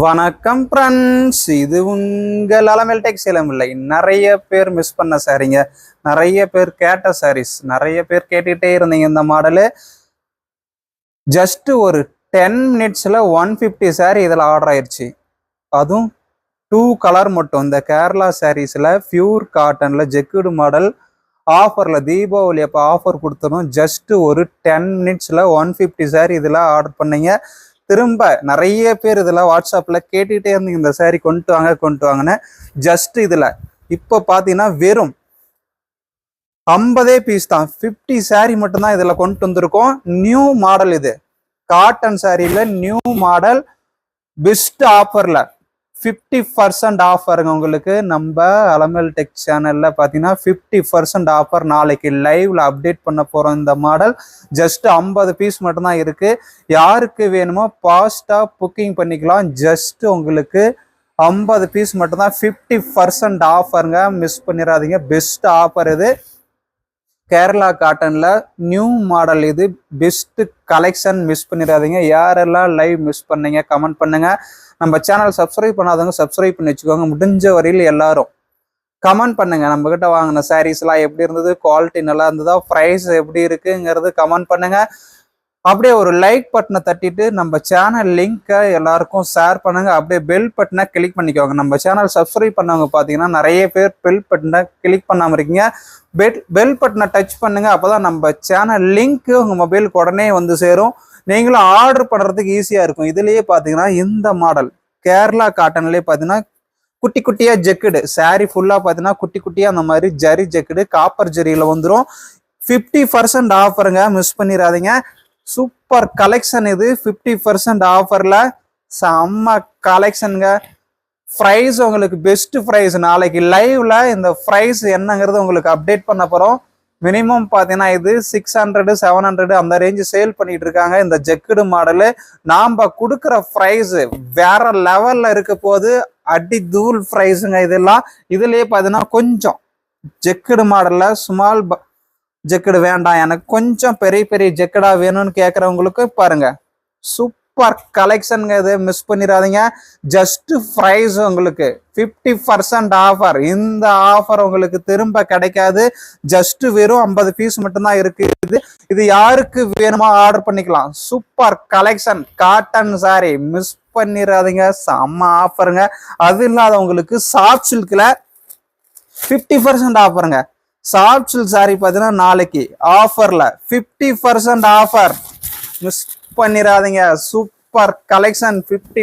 வணக்கம் ஃப்ரெண்ட்ஸ், இது உங்கள் அலமேல் டெக்ஸ்டைல் இல்லை. நிறைய பேர் மிஸ் பண்ண சாரீங்க, நிறைய பேர் கேட்ட சாரீஸ், நிறைய பேர் கேட்டுகிட்டே இருந்தீங்க. இந்த மாடலு ஜஸ்ட் ஒரு 10 மினிட்ஸில் 150 சாரீ இதில் ஆர்டர் ஆயிடுச்சு. அதுவும் 2 கலர் மட்டும். இந்த கேரளா சாரீஸில் பியூர் காட்டனில் ஜெக்குடு மாடல் ஆஃபரில் தீபாவளி அப்போ ஆஃபர் கொடுத்ததும் ஜஸ்ட் ஒரு 10 மினிட்ஸில் 150 சாரீ இதில் ஆர்டர் பண்ணீங்க. திரும்ப நிறைய பேர் இதில் வாட்ஸ்அப்பில் கேட்டுகிட்டே இருந்தீங்க, இந்த சாரீ கொண்டு வாங்கன்னு. ஜஸ்ட் இதில் இப்போ பார்த்தீங்கன்னா வெறும் 50 பீஸ் தான், 50 சாரீ மட்டும்தான் இதில் கொண்டு வந்திருக்கோம். நியூ மாடல், இது காட்டன் சாரியில் நியூ மாடல், பெஸ்ட் ஆஃபரில் 50% ஆஃபருங்க உங்களுக்கு. நம்ம அலமேல் டெக் சேனலில் பார்த்தீங்கன்னா 50% ஆஃபர் நாளைக்கு லைவ்ல அப்டேட் பண்ண போகிறோம். இந்த மாடல் ஜஸ்ட் 50 பீஸ் மட்டும்தான் இருக்குது. யாருக்கு வேணுமோ ஃபாஸ்ட்டாக புக்கிங் பண்ணிக்கலாம். ஜஸ்ட் உங்களுக்கு 50 பீஸ் மட்டும்தான், 50% ஆஃபருங்க. மிஸ் பண்ணிடாதீங்க, பெஸ்ட் ஆஃபர் இது. கேரளா காட்டனில் நியூ மாடல், இது பெஸ்ட் கலெக்ஷன். மிஸ் பண்ணிடாதீங்க. யாரெல்லாம் லைவ் மிஸ் பண்ணீங்க கமெண்ட் பண்ணுங்க. நம்ம சேனல் சப்ஸ்கிரைப் பண்ணாதவங்க சப்ஸ்கிரைப் பண்ணி வச்சுக்கோங்க. முடிஞ்ச வரையில் எல்லாரும் கமெண்ட் பண்ணுங்க. நம்ம கிட்ட வாங்கின சாரீஸ்லாம் எப்படி இருந்தது, குவாலிட்டி நல்லா இருந்ததா, ப்ரைஸ் எப்படி இருக்குங்கிறது கமெண்ட் பண்ணுங்க. அப்படியே ஒரு லைக் பட்டனை தட்டிட்டு நம்ம சேனல் லிங்கை எல்லாருக்கும் ஷேர் பண்ணுங்க. அப்படியே பெல் பட்டனை கிளிக் பண்ணிக்கோங்க. நம்ம சேனல் சப்ஸ்கிரைப் பண்ணவங்க பார்த்தீங்கன்னா நிறைய பேர் பெல் பட்டனை கிளிக் பண்ணாமல் இருக்கீங்க. பெல் பட்டனை டச் பண்ணுங்க. அப்போதான் நம்ம சேனல் லிங்க் உங்கள் மொபைலுக்கு உடனே வந்து சேரும். நீங்களும் ஆர்டர் பண்ணுறதுக்கு ஈஸியாக இருக்கும். இதுலேயே பார்த்தீங்கன்னா இந்த மாடல் கேரளா காட்டன்லேயே பார்த்தீங்கன்னா குட்டி குட்டியாக ஜெக்குடு சாரீ ஃபுல்லாக பார்த்தீங்கன்னா குட்டி குட்டியாக அந்த மாதிரி ஜரி ஜெக்குடு காப்பர் ஜரியில் வந்துடும். 50% ஆஃபருங்க, மிஸ் பண்ணிடாதீங்க. சூப்பர் கலெக்ஷன் இது. 50% ஆஃபரில் செம்ம கலெக்ஷனுங்க. ப்ரைஸ் உங்களுக்கு பெஸ்ட் ப்ரைஸ். நாளைக்கு லைவ்ல இந்த ப்ரைஸ் என்னங்கிறது உங்களுக்கு அப்டேட் பண்ண போகிறோம். மினிமம் பார்த்தீங்கன்னா இது 600 700 அந்த ரேஞ்சு சேல் பண்ணிட்டு இருக்காங்க. இந்த ஜெக்குடு மாடலு நாம் கொடுக்குற ப்ரைஸ் வேற லெவலில் இருக்க போது, அடி தூள் ப்ரைஸுங்க இதெல்லாம். இதுலேயே பார்த்தீங்கன்னா கொஞ்சம் ஜெக்குடு மாடலில் ஸ்மால் ஜெக்குடு வேண்டாம், எனக்கு கொஞ்சம் பெரிய பெரிய ஜெக்கடா வேணும்னு கேட்குறவங்களுக்கு பாருங்க, சூப்பர் கலெக்ஷனுங்க இது. மிஸ் பண்ணிடாதீங்க. ஜஸ்ட் ப்ரைஸ் உங்களுக்கு 50% ஆஃபர். இந்த ஆஃபர் உங்களுக்கு திரும்ப கிடைக்காது. ஜஸ்ட் வெறும் 50 பீஸ் மட்டும்தான் இருக்குது. இது யாருக்கு வேணுமோ ஆர்டர் பண்ணிக்கலாம். Super collection cotton sorry, miss பண்ணிடாதீங்க. செம்ம ஆஃபருங்க. அது இல்லாதவங்களுக்கு சாஃப்ட் சில்க்ல 50% ஆஃபருங்க. சாஃப்ட் சில்க் சாரி பார்த்தீங்கன்னா நாளைக்கு ஆஃபர்ல 50% ஆஃபர். மிஸ் பண்ணிடாதீங்க. Super collection 50